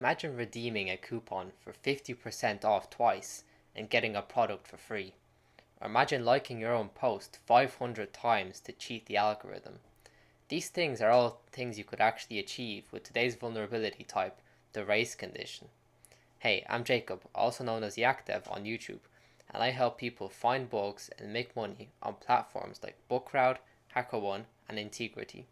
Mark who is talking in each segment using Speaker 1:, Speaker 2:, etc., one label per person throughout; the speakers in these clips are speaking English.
Speaker 1: Imagine redeeming a coupon for 50% off twice and getting a product for free. Or imagine liking your own post 500 times to cheat the algorithm. These things are all things you could actually achieve with today's vulnerability type, the race condition. Hey, I'm Jacob, also known as YakDev on YouTube, and I help people find bugs and make money on platforms like BookCrowd, HackerOne, and Integrity.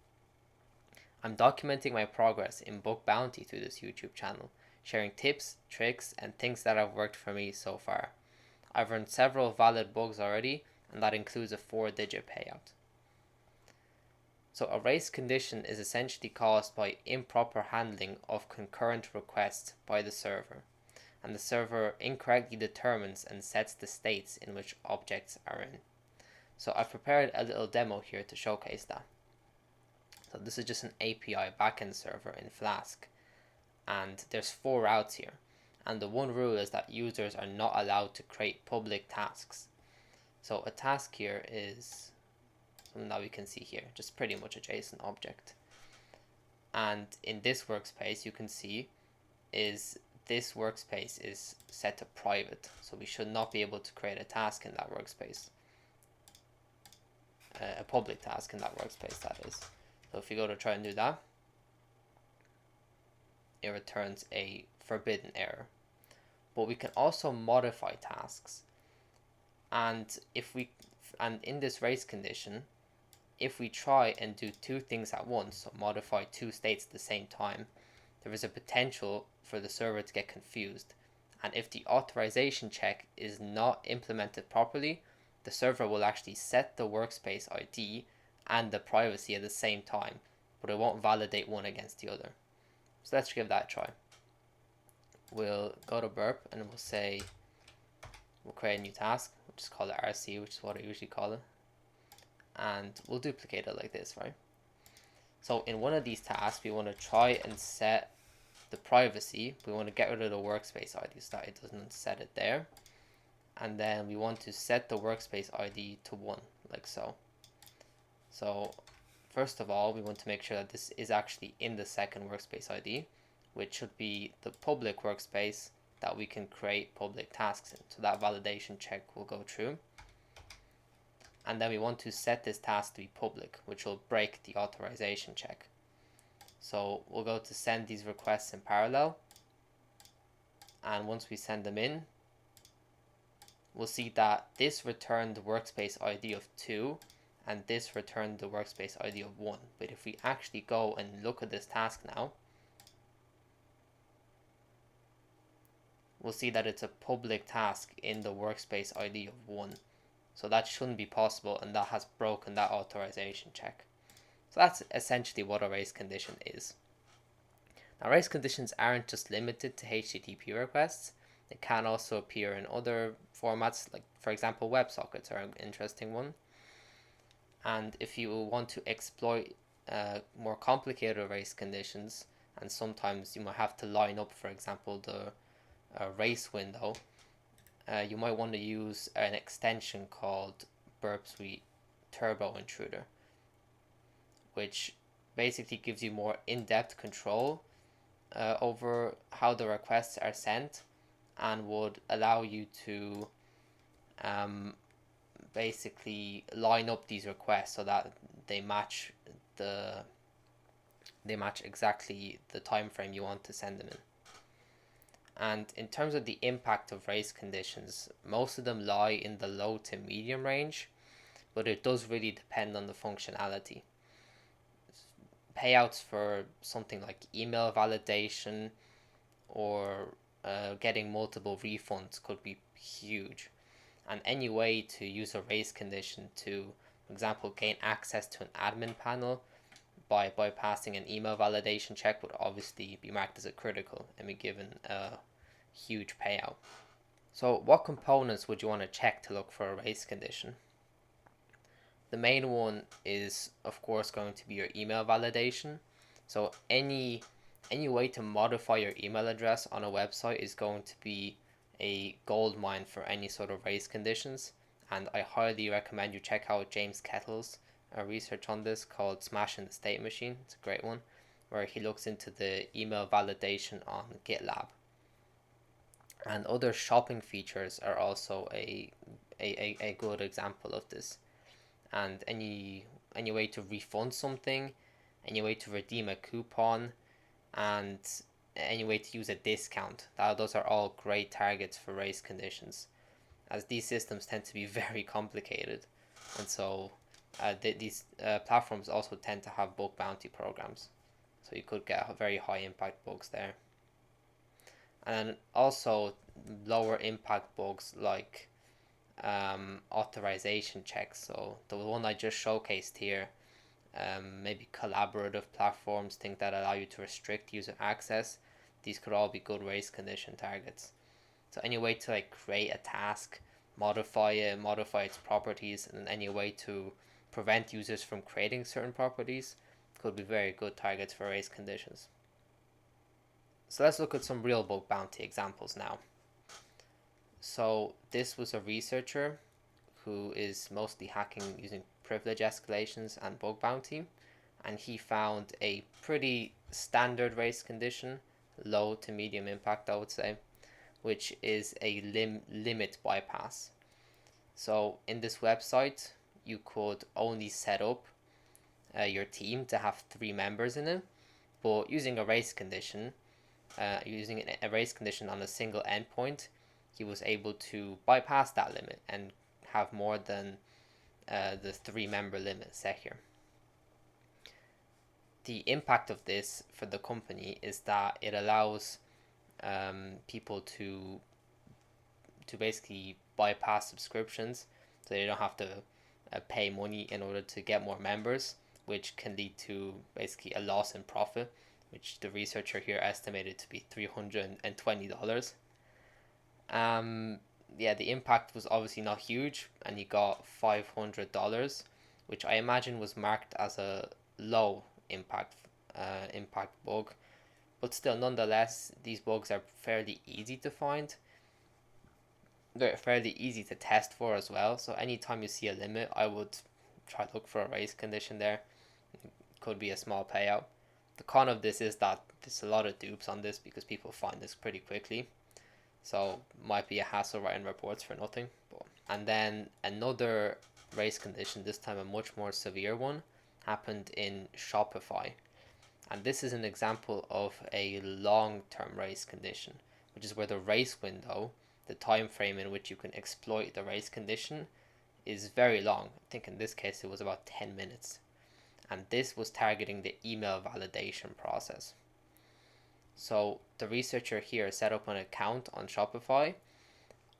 Speaker 1: I'm documenting my progress in book bounty through this YouTube channel, sharing tips, tricks, and things that have worked for me so far. I've earned several valid bugs already, and that includes a 4-digit payout. So a race condition is essentially caused by improper handling of concurrent requests by the server, and the server incorrectly determines and sets the states in which objects are in. So I've prepared a little demo here to showcase that. So this is just an API backend server in Flask, and there's 4 routes here, and the one rule is that users are not allowed to create public tasks. So a task here is something that we can see here, just pretty much a JSON object. And in this workspace, you can see this workspace is set to private, so we should not be able to create a task in that workspace, a public task in that workspace, that is. So if you go to try and do that, it returns a forbidden error. But we can also modify tasks, and in this race condition, if we try and do 2 things at once, so modify 2 states at the same time, there is a potential for the server to get confused. And if the authorization check is not implemented properly, the server will actually set the workspace ID and the privacy at the same time, but it won't validate one against the other. So let's give that a try. We'll go to burp and we'll create a new task. We'll just call it RC, which is what I usually call it. And we'll duplicate it like this, right? So in one of these tasks, we want to try and set the privacy. We want to get rid of the workspace ID so that it doesn't set it there. And then we want to set the workspace ID to 1, like so. So first of all, we want to make sure that this is actually in the second workspace ID, which should be the public workspace that we can create public tasks in. So that validation check will go through. And then we want to set this task to be public, which will break the authorization check. So we'll go to send these requests in parallel. And once we send them in, we'll see that this returned the workspace ID of 2 and this returned the workspace ID of 1. But if we actually go and look at this task now, we'll see that it's a public task in the workspace ID of 1. So that shouldn't be possible, and that has broken that authorization check. So that's essentially what a race condition is. Now, race conditions aren't just limited to HTTP requests. They can also appear in other formats, like, for example, WebSockets are an interesting one. And if you want to exploit more complicated race conditions, and sometimes you might have to line up, for example, the race window, you might want to use an extension called Burp Suite Turbo Intruder, which basically gives you more in-depth control over how the requests are sent, and would allow you to basically line up these requests so that they match exactly the time frame you want to send them in. And in terms of the impact of race conditions, most of them lie in the low to medium range, but it does really depend on the functionality. Payouts for something like email validation or getting multiple refunds could be huge. And any way to use a race condition to, for example, gain access to an admin panel by bypassing an email validation check would obviously be marked as a critical and be given a huge payout. So what components would you want to check to look for a race condition? The main one is, of course, going to be your email validation. So any way to modify your email address on a website is going to be a gold mine for any sort of race conditions, and I highly recommend you check out James Kettle's research on this called Smashing the State Machine. It's a great one. where he looks into the email validation on GitLab. And other shopping features are also a good example of this. And any way to refund something, any way to redeem a coupon, and any way to use a discount. Those are all great targets for race conditions, as these systems tend to be very complicated. And so these platforms also tend to have bug bounty programs. So you could get very high impact bugs there. And then also lower impact bugs like authorization checks. So the one I just showcased here, maybe collaborative platforms, things that allow you to restrict user access. These could all be good race condition targets. So any way to like create a task, modify it, modify its properties, and any way to prevent users from creating certain properties could be very good targets for race conditions. So let's look at some real bug bounty examples now. So this was a researcher who is mostly hacking using privilege escalations and bug bounty, and he found a pretty standard race condition, low to medium impact I would say, which is a limit bypass. So in this website you could only set up your team to have 3 members in it, but using a race condition, using a race condition on a single endpoint, he was able to bypass that limit and have more than the 3-member limit set here. The impact of this for the company is that it allows people to basically bypass subscriptions, so they don't have to pay money in order to get more members, which can lead to basically a loss in profit, which the researcher here estimated to be $320. Yeah, the impact was obviously not huge, and he got $500, which I imagine was marked as a low impact bug, but still, nonetheless, these bugs are fairly easy to find. They're fairly easy to test for as well. So anytime you see a limit, I would try to look for a race condition there. It could be a small payout. The con of this is that there's a lot of dupes on this because people find this pretty quickly. So might be a hassle writing reports for nothing. And then another race condition, this time a much more severe one, happened in Shopify. And this is an example of a long-term race condition, which is where the race window, the time frame in which you can exploit the race condition, is very long. I think in this case it was about 10 minutes. And this was targeting the email validation process. So the researcher here set up an account on Shopify,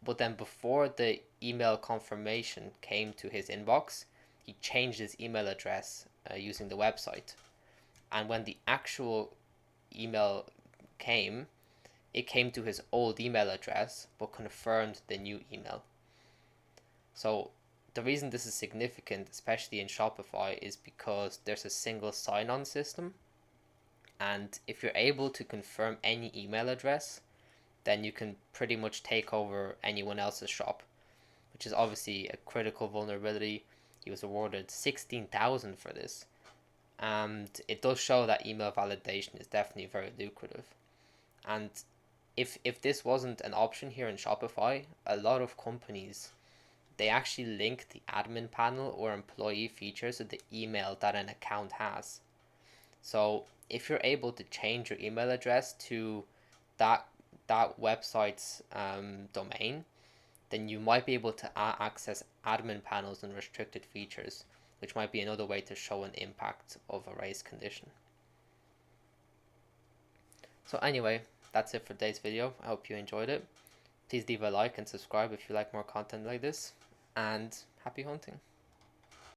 Speaker 1: but then before the email confirmation came to his inbox, he changed his email address using the website. And when the actual email came, it came to his old email address, but confirmed the new email. So the reason this is significant, especially in Shopify, is because there's a single sign-on system. And if you're able to confirm any email address, then you can pretty much take over anyone else's shop, which is obviously a critical vulnerability. He was awarded $16,000 for this. And it does show that email validation is definitely very lucrative. And if this wasn't an option here in Shopify, a lot of companies, they actually link the admin panel or employee features to the email that an account has. So if you're able to change your email address to that website's domain, then you might be able to access admin panels and restricted features, which might be another way to show an impact of a race condition. So anyway, that's it for today's video. I hope you enjoyed it. Please leave a like and subscribe if you like more content like this, and happy hunting.